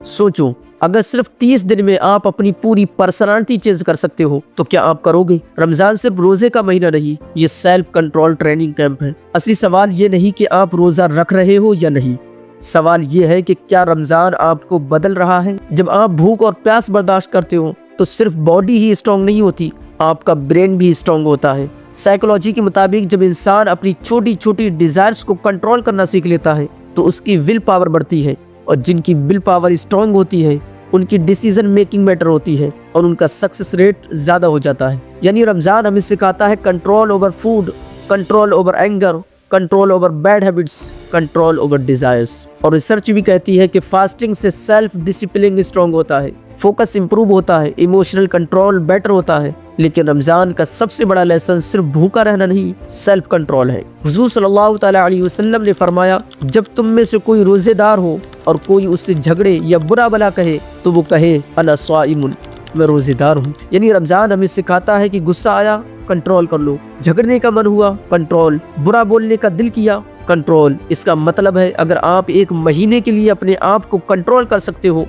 सोचो, अगर सिर्फ 30 दिन में आप अपनी पूरी पर्सनालिटी चेंज कर सकते हो तो क्या आप करोगे? रमजान सिर्फ रोजे का महीना नहीं, ये सेल्फ कंट्रोल ट्रेनिंग कैंप है। असली सवाल ये नहीं कि आप रोजा रख रहे हो या नहीं, सवाल ये है कि क्या रमजान आपको बदल रहा है? जब आप भूख और प्यास बर्दाश्त करते हो तो सिर्फ बॉडी ही स्ट्रांग नहीं होती, आपका ब्रेन भी स्ट्रांग होता है। साइकोलॉजी के मुताबिक जब इंसान अपनी छोटी छोटी डिजायर्स को कंट्रोल करना सीख लेता है तो उसकी विल पावर बढ़ती है, और जिनकी विल पावर स्ट्रांग होती है उनकी डिसीजन मेकिंग बेटर होती है और उनका सक्सेस रेट ज्यादा हो जाता है। यानी रमजान हमें सिखाता है control over food, control over anger, control over bad habits, control over desires. और रिसर्च भी कहती है कि फास्टिंग से सेल्फ डिसिप्लिन स्ट्रांग होता है, फोकस इंप्रूव होता है, इमोशनल कंट्रोल बेटर होता है। लेकिन रमजान का सबसे बड़ा लेसन सिर्फ भूखा रहना नहीं, सेल्फ कंट्रोल है। हुजूर सल्लल्लाहु अलैहि वसल्लम ने फरमाया, जब तुम में से कोई रोजेदार हो और कोई उससे झगड़े या बुरा भला कहे तो वो कहे अना स्वाइमुन, मैं रोजेदार हूँ। यानी रमजान हमें सिखाता है कि गुस्सा आया कंट्रोल कर लो, झगड़ने का मन हुआ कंट्रोल, बुरा बोलने का दिल किया कंट्रोल। इसका मतलब है अगर आप एक महीने के लिए अपने आप को कंट्रोल कर सकते हो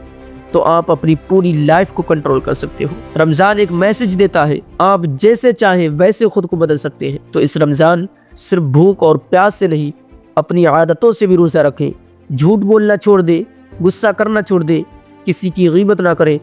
तो आप अपनी पूरी लाइफ को कंट्रोल कर सकते हो। रमजान एक मैसेज देता है, आप जैसे चाहे वैसे खुद को बदल सकते हैं। तो इस रमजान सिर्फ भूख और प्यास से नहीं, अपनी आदतों से भी रोजा रखें। झूठ बोलना छोड़ दे, गुस्सा करना छोड़ दे, किसी की गीबत ना करे,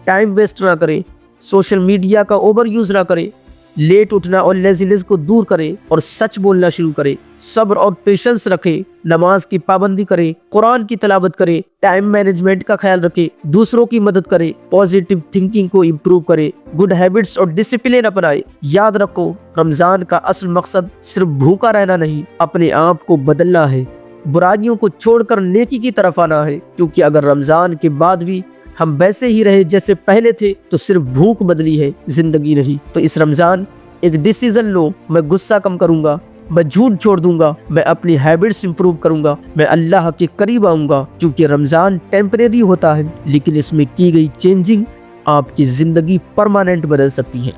टाइम वेस्ट ना करे, सोशल मीडिया का ओवर यूज ना करे, लेट उठना और लेजीनेस को दूर करे और सच बोलना शुरू करे, सब्र और पेशेंस रखे, नमाज की पाबंदी करे, कुरान की तिलावत करे, टाइम मैनेजमेंट का ख्याल रखे, दूसरों की मदद करे, पॉजिटिव थिंकिंग को इम्प्रूव करे, गुड हैबिट्स और डिसिप्लिन अपनाए। याद रखो, रमजान का असल मकसद सिर्फ भूखा रहना नहीं, अपने आप को बदलना है, बुराइयों को छोड़कर नेकी की तरफ आना है। क्योंकि अगर रमजान के बाद भी हम वैसे ही रहे जैसे पहले थे तो सिर्फ भूख बदली है, जिंदगी नहीं। तो इस रमजान एक डिसीजन लो, मैं गुस्सा कम करूंगा, मैं झूठ छोड़ दूंगा, मैं अपनी हैबिट्स इंप्रूव करूंगा, मैं अल्लाह के करीब आऊंगा। क्योंकि रमजान टेम्परेरी होता है लेकिन इसमें की गई चेंजिंग आपकी जिंदगी परमानेंट बदल सकती है।